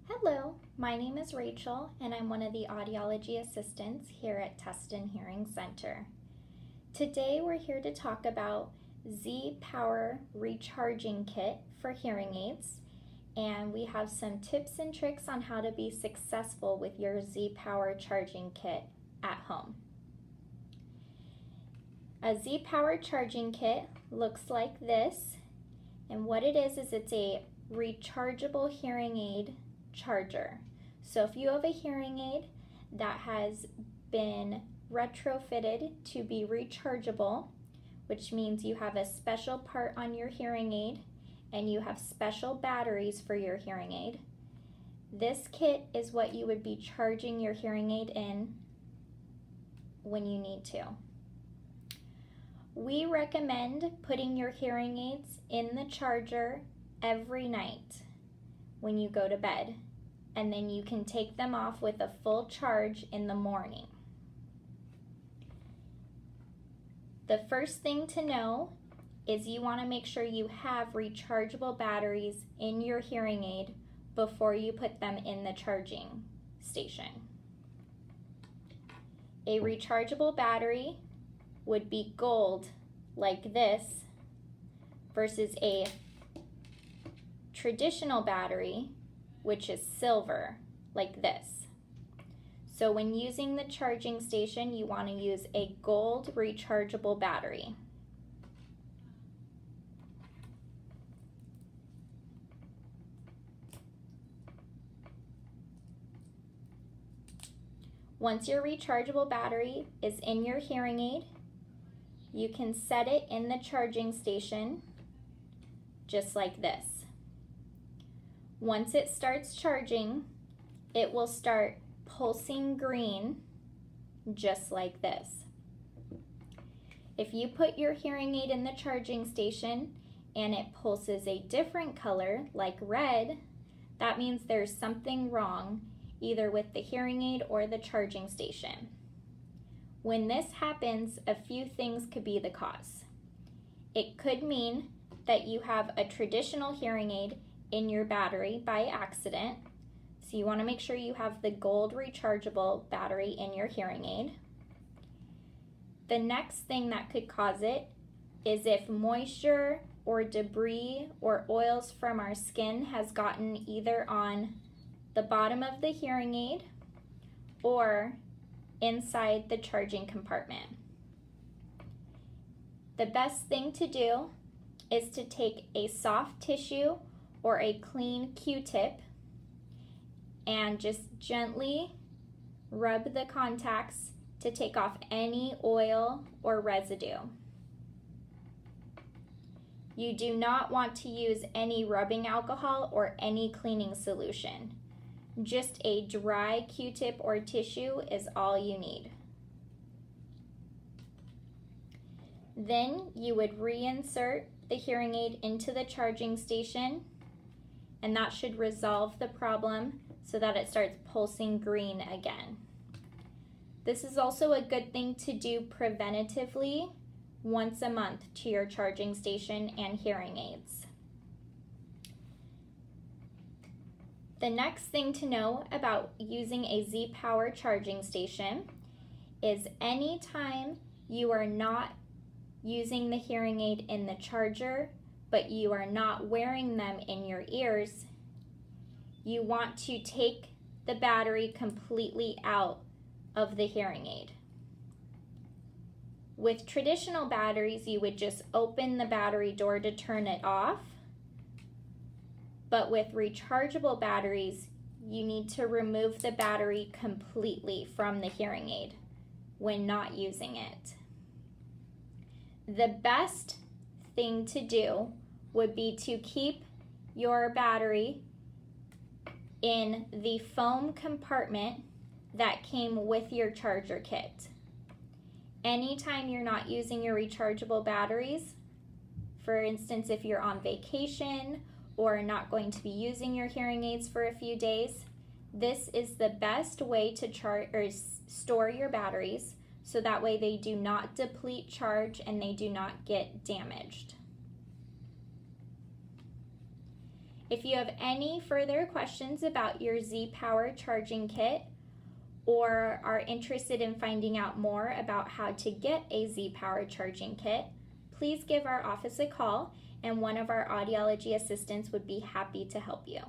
Hello, my name is Rachel and I'm one of the audiology assistants here at Tustin Hearing Center. Today we're here to talk about ZPower recharging kit for hearing aids, and we have some tips and tricks on how to be successful with your ZPower charging kit at home. A ZPower charging kit looks like this, and what it is it's a rechargeable hearing aid charger. So if you have a hearing aid that has been retrofitted to be rechargeable, which means you have a special part on your hearing aid and you have special batteries for your hearing aid, this kit is what you would be charging your hearing aid in when you need to. We recommend putting your hearing aids in the charger every night when you go to bed, and then you can take them off with a full charge in the morning. The first thing to know is you want to make sure you have rechargeable batteries in your hearing aid before you put them in the charging station. A rechargeable battery would be gold like this versus a traditional battery, which is silver like this. So when using the charging station, you want to use a gold rechargeable battery. Once your rechargeable battery is in your hearing aid, you can set it in the charging station just like this. Once it starts charging, it will start pulsing green just like this. If you put your hearing aid in the charging station and it pulses a different color like red, that means there's something wrong either with the hearing aid or the charging station. When this happens, a few things could be the cause. It could mean that you have a traditional hearing aid in your battery by accident. So you want to make sure you have the gold rechargeable battery in your hearing aid. The next thing that could cause it is if moisture or debris or oils from our skin has gotten either on the bottom of the hearing aid or inside the charging compartment. The best thing to do is to take a soft tissue or a clean Q-tip and just gently rub the contacts to take off any oil or residue. You do not want to use any rubbing alcohol or any cleaning solution. Just a dry Q-tip or tissue is all you need. Then you would reinsert the hearing aid into the charging station, and that should resolve the problem so that it starts pulsing green again. This is also a good thing to do preventatively once a month to your charging station and hearing aids. The next thing to know about using a ZPower charging station is anytime you are not using the hearing aid in the charger, but you are not wearing them in your ears, you want to take the battery completely out of the hearing aid. With traditional batteries, you would just open the battery door to turn it off. But with rechargeable batteries, you need to remove the battery completely from the hearing aid when not using it. The best thing to do would be to keep your battery in the foam compartment that came with your charger kit. Anytime you're not using your rechargeable batteries, for instance, if you're on vacation or not going to be using your hearing aids for a few days, this is the best way to store your batteries so that way they do not deplete charge and they do not get damaged. If you have any further questions about your ZPower charging kit or are interested in finding out more about how to get a ZPower charging kit, please give our office a call and one of our audiology assistants would be happy to help you.